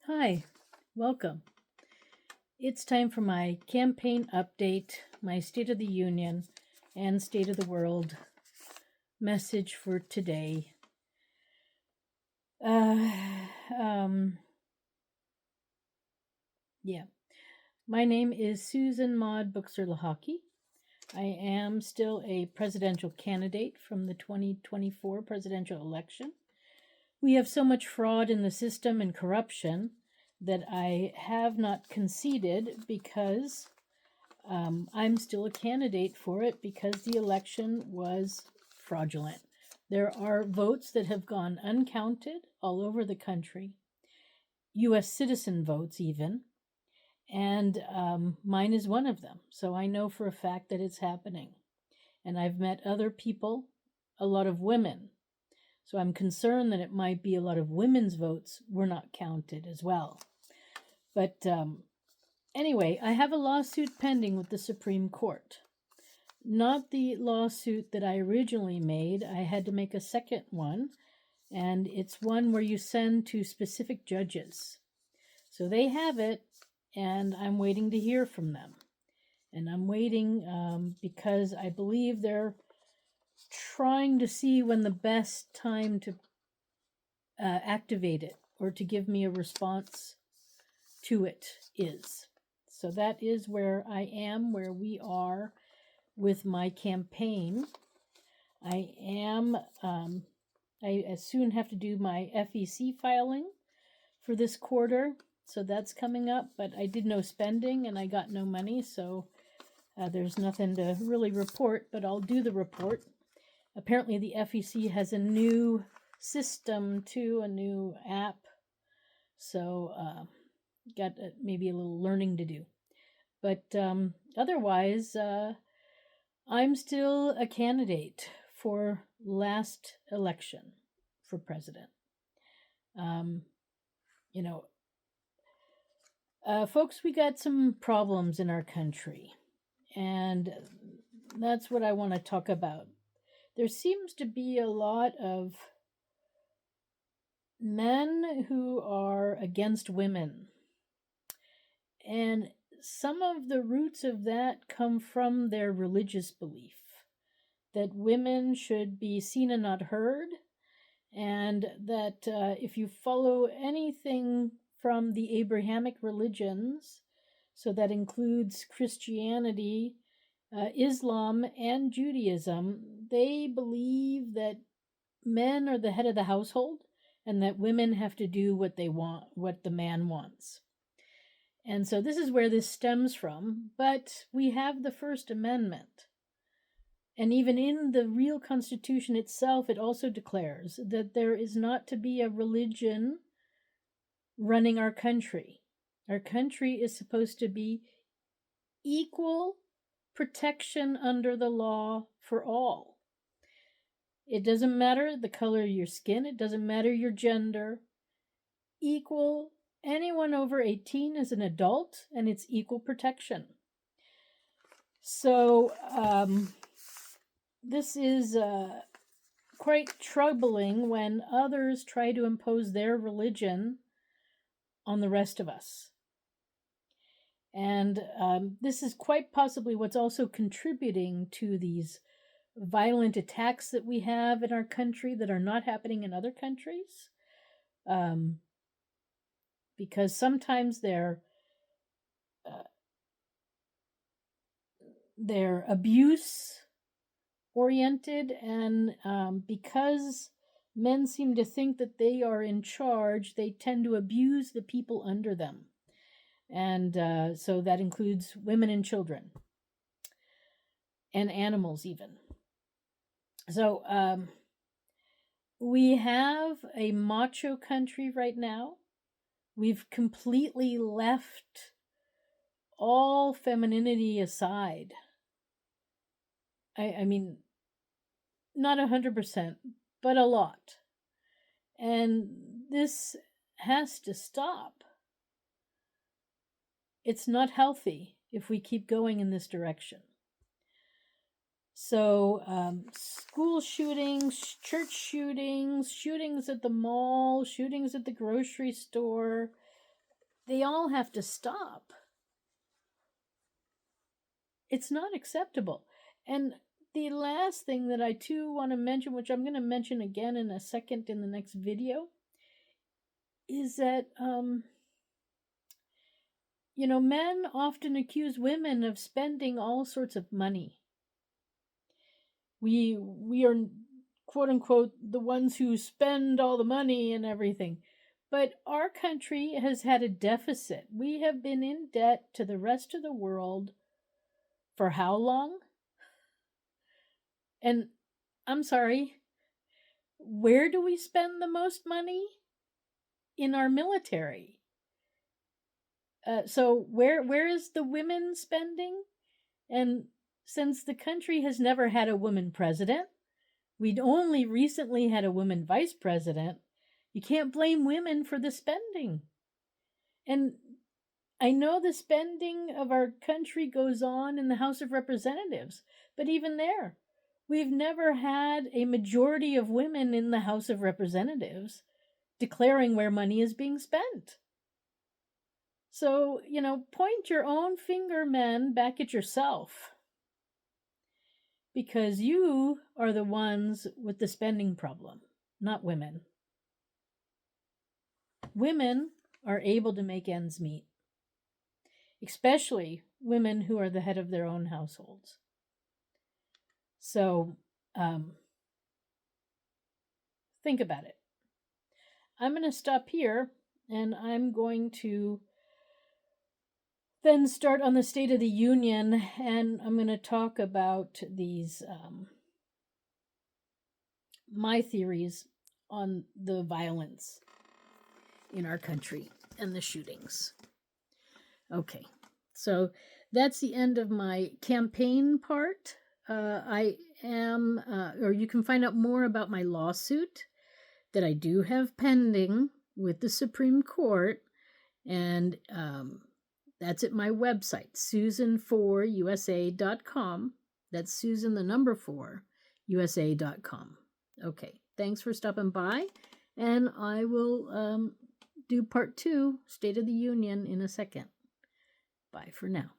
Hi, welcome. It's time for my campaign update, my State of the Union and State of the World message for today. Uh, um, yeah. My name is Susan Maud Buchser-Lochocki. I am still a presidential candidate from the 2024 presidential election. We have so much fraud in the system and corruption that I have not conceded because I'm still a candidate for it because the election was fraudulent. There are votes that have gone uncounted all over the country, US citizen votes, even, and mine is one of them. So I know for a fact that it's happening. And I've met other people, a lot of women. So I'm concerned that it might be a lot of women's votes were not counted as well. But anyway, I have a lawsuit pending with the Supreme Court. Not the lawsuit that I originally made. I had to make a second one, and it's one where you send to specific judges. So they have it, and I'm waiting to hear from them. And I'm waiting because I believe they're trying to see when the best time to activate it or to give me a response to it is. So that is where I am, where we are with my campaign. I soon have to do my FEC filing for this quarter, so that's coming up, but I did no spending and I got no money, so there's nothing to really report, but I'll do the report. Apparently the FEC has a new system too, a new app, so got maybe a little learning to do. But otherwise, I'm still a candidate for last election for president. Um, you know, folks, we got some problems in our country, and that's what I want to talk about. There seems to be a lot of men who are against women, and some of the roots of that come from their religious belief that women should be seen and not heard, and that if you follow anything from the Abrahamic religions, so that includes Christianity, Islam, and Judaism, they believe that men are the head of the household and that women have to do what they want, what the man wants. And so this is where this stems from, but we have the First Amendment. And even in the real Constitution itself, it also declares that there is not to be a religion running our country. Our country is supposed to be equal protection under the law for all. It doesn't matter the color of your skin, it doesn't matter your gender. Equal, anyone over 18 is an adult, and it's equal protection. So, this is quite troubling when others try to impose their religion on the rest of us. And this is quite possibly what's also contributing to these violent attacks that we have in our country that are not happening in other countries. Because sometimes they're abuse oriented, and because men seem to think that they are in charge, they tend to abuse the people under them. And so that includes women and children and animals even. So we have a macho country right now. We've completely left all femininity aside. I mean, not 100%, but a lot. And this has to stop. It's not healthy if we keep going in this direction. So, school shootings, church shootings, shootings at the mall, shootings at the grocery store, they all have to stop. It's not acceptable. And the last thing that I too want to mention, which I'm going to mention again in a second in the next video, is that men often accuse women of spending all sorts of money. We are, quote unquote, the ones who spend all the money and everything. But our country has had a deficit. We have been in debt to the rest of the world for how long? And I'm sorry, where do we spend the most money? In our military. So where is the women spending? And since the country has never had a woman president, we'd only recently had a woman vice president, you can't blame women for the spending. And I know the spending of our country goes on in the House of Representatives, but even there, we've never had a majority of women in the House of Representatives declaring where money is being spent. So, point your own finger, men, back at yourself. Because you are the ones with the spending problem, not women. Women are able to make ends meet, especially women who are the head of their own households. So, think about it. I'm going to stop here, and I'm going to then start on the State of the Union, and I'm going to talk about these, my theories on the violence in our country and the shootings. Okay, so that's the end of my campaign part. I am, or you can find out more about my lawsuit that I do have pending with the Supreme Court, and that's at my website, susan4usa.com. That's Susan, the number 4, usa.com. Okay, thanks for stopping by, and I will do part 2, State of the Union, in a second. Bye for now.